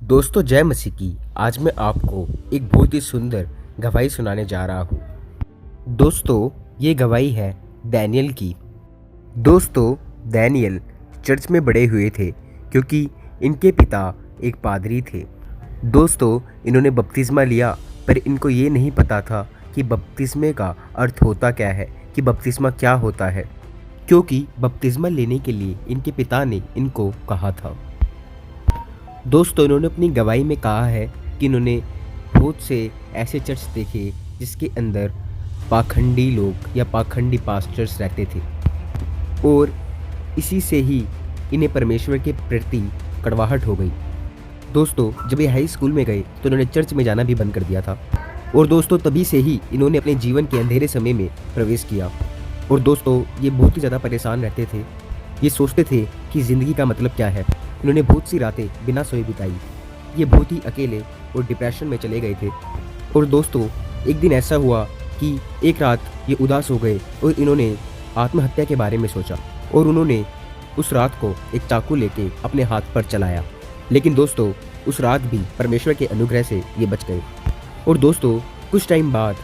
दोस्तों जय मसीह की। आज मैं आपको एक बहुत ही सुंदर गवाही सुनाने जा रहा हूँ। दोस्तों ये गवाही है डैनियल की। दोस्तों डैनियल चर्च में बड़े हुए थे क्योंकि इनके पिता एक पादरी थे। दोस्तों इन्होंने बपतिस्मा लिया, पर इनको ये नहीं पता था कि बपतिस्मे का अर्थ होता क्या है, कि बपतिस्मा क्या होता है, क्योंकि बपतिस्मा लेने के लिए इनके पिता ने इनको कहा था। दोस्तों इन्होंने अपनी गवाही में कहा है कि इन्होंने बहुत से ऐसे चर्च देखे जिसके अंदर पाखंडी लोग या पाखंडी पास्टर्स रहते थे, और इसी से ही इन्हें परमेश्वर के प्रति कड़वाहट हो गई। दोस्तों जब ये हाई स्कूल में गए तो इन्होंने चर्च में जाना भी बंद कर दिया था, और दोस्तों तभी से ही इन्होंने अपने जीवन के अंधेरे समय में प्रवेश किया। और दोस्तों ये बहुत ही ज़्यादा परेशान रहते थे। ये सोचते थे कि ज़िंदगी का मतलब क्या है। इन्होंने बहुत सी रातें बिना सोए बिताई। ये बहुत ही अकेले और डिप्रेशन में चले गए थे। और दोस्तों एक दिन ऐसा हुआ कि एक रात ये उदास हो गए और इन्होंने आत्महत्या के बारे में सोचा, और उन्होंने उस रात को एक चाकू लेके अपने हाथ पर चलाया। लेकिन दोस्तों उस रात भी परमेश्वर के अनुग्रह से ये बच गए। और दोस्तों कुछ टाइम बाद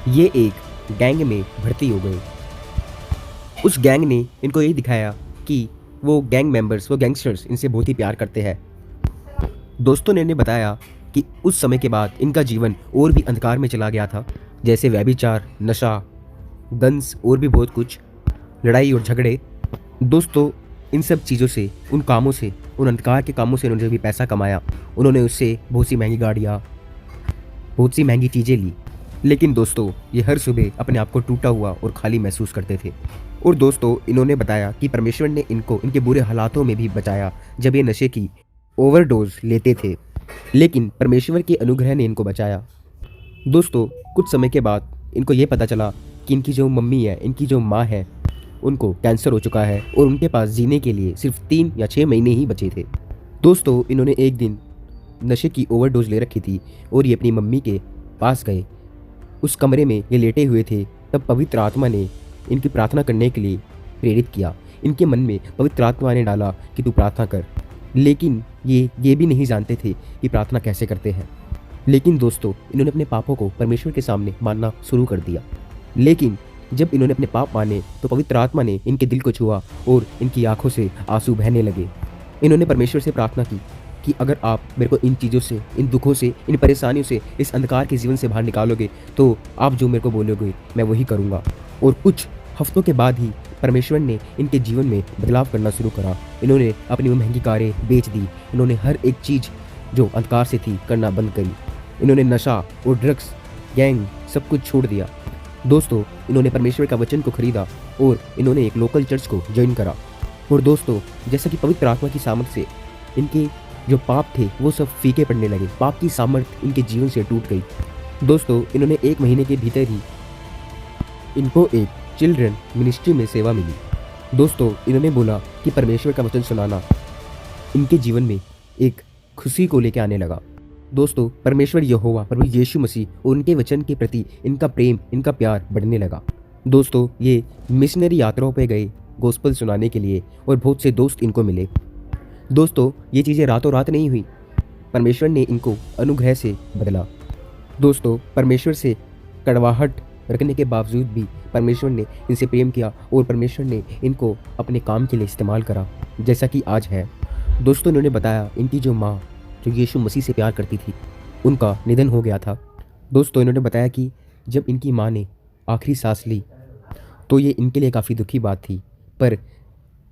ये एक गैंग में भर्ती हो गए। उस गैंग ने इनको ये दिखाया कि वो गैंग मेंबर्स, वो गैंगस्टर्स इनसे बहुत ही प्यार करते हैं। दोस्तों ने इन्हें बताया कि उस समय के बाद इनका जीवन और भी अंधकार में चला गया था, जैसे व्यभिचार, नशा, गन्स और भी बहुत कुछ, लड़ाई और झगड़े। दोस्तों इन सब चीज़ों से, उन कामों से, उन अंधकार के कामों से उन्होंने जो भी पैसा कमाया, उन्होंने उससे बहुत सी महंगी गाड़ियाँ, बहुत सी महंगी चीज़ें ली। लेकिन दोस्तों ये हर सुबह अपने आप को टूटा हुआ और खाली महसूस करते थे। और दोस्तों इन्होंने बताया कि परमेश्वर ने इनको इनके बुरे हालातों में भी बचाया जब ये नशे की ओवरडोज लेते थे, लेकिन परमेश्वर के अनुग्रह ने इनको बचाया। दोस्तों कुछ समय के बाद इनको ये पता चला कि इनकी जो मम्मी है, इनकी जो माँ है, उनको कैंसर हो चुका है और उनके पास जीने के लिए सिर्फ 3 या 6 महीने ही बचे थे। दोस्तों इन्होंने एक दिन नशे की ओवरडोज ले रखी थी और ये अपनी मम्मी के पास गए। उस कमरे में ये लेटे हुए थे, तब पवित्र आत्मा ने इनकी प्रार्थना करने के लिए प्रेरित किया। इनके मन में पवित्र आत्मा ने डाला कि तू प्रार्थना कर, लेकिन ये भी नहीं जानते थे कि प्रार्थना कैसे करते हैं। लेकिन दोस्तों इन्होंने अपने पापों को परमेश्वर के सामने मानना शुरू कर दिया। लेकिन जब इन्होंने अपने पाप माने तो पवित्र आत्मा ने इनके दिल को छुआ और इनकी आंखों से आंसू बहने लगे। इन्होंने परमेश्वर से प्रार्थना की कि अगर आप मेरे को इन चीज़ों से, इन दुखों से, इन परेशानियों से, इस अंधकार के जीवन से बाहर निकालोगे तो आप जो मेरे को बोलोगे मैं वही करूँगा। और कुछ हफ्तों के बाद ही परमेश्वर ने इनके जीवन में बदलाव करना शुरू करा। इन्होंने अपनी महंगी कारें बेच दी। इन्होंने हर एक चीज़ जो अंधकार से थी करना बंद करी। इन्होंने नशा और ड्रग्स, गैंग सब कुछ छोड़ दिया। दोस्तों इन्होंने परमेश्वर का वचन को खरीदा और इन्होंने एक लोकल चर्च को ज्वाइन करा। और दोस्तों जैसा कि पवित्र आत्मा की सामर्थ से इनके जो पाप थे वो सब फीके पड़ने लगे। पाप की सामर्थ इनके जीवन से टूट गई। दोस्तों इन्होंने 1 महीने के भीतर ही इनको एक चिल्ड्रन मिनिस्ट्री में सेवा मिली। दोस्तों इन्होंने बोला कि परमेश्वर का वचन सुनाना इनके जीवन में एक खुशी को लेकर आने लगा। दोस्तों परमेश्वर यहोवा, प्रभु यीशु मसीह और उनके वचन के प्रति इनका प्रेम, इनका प्यार बढ़ने लगा। दोस्तों ये मिशनरी यात्राओं पे गए गॉस्पेल सुनाने के लिए, और बहुत से दोस्त इनको मिले। दोस्तों ये चीज़ें रातों रात नहीं हुई, परमेश्वर ने इनको अनुग्रह से बदला। दोस्तों परमेश्वर से कड़वाहट रखने के बावजूद भी परमेश्वर ने इनसे प्रेम किया और परमेश्वर ने इनको अपने काम के लिए इस्तेमाल करा, जैसा कि आज है। दोस्तों इन्होंने बताया इनकी जो माँ, जो यीशु मसीह से प्यार करती थी, उनका निधन हो गया था। दोस्तों इन्होंने बताया कि जब इनकी माँ ने आखिरी सांस ली तो ये इनके लिए काफ़ी दुखी बात थी, पर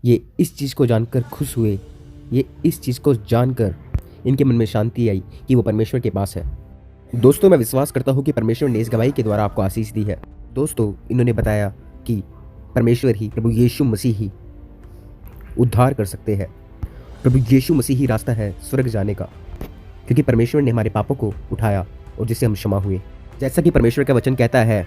ये इस चीज़ को जानकर खुश हुए। ये इस चीज़ को जानकर इनके मन में शांति आई कि वो परमेश्वर के पास है। दोस्तों मैं विश्वास करता हूँ कि परमेश्वर ने इस गवाही के द्वारा आपको आशीष दी है। दोस्तों इन्होंने बताया कि परमेश्वर ही, प्रभु यीशु मसीह ही उद्धार कर सकते हैं। प्रभु यीशु मसीह ही रास्ता है स्वर्ग जाने का, क्योंकि परमेश्वर ने हमारे पापों को उठाया और जिससे हम क्षमा हुए। जैसा कि परमेश्वर का वचन कहता है,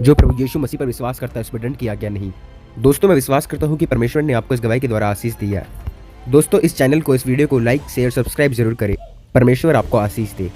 जो प्रभु यीशु मसीह पर विश्वास करता है उस पर दंड की आज्ञा नहीं। दोस्तों मैं विश्वास करता हूँ कि परमेश्वर ने आपको इस गवाही के द्वारा आशीष दिया है। दोस्तों इस चैनल को, इस वीडियो को लाइक, शेयर, सब्सक्राइब जरूर करें। परमेश्वर आपको आशीष दे।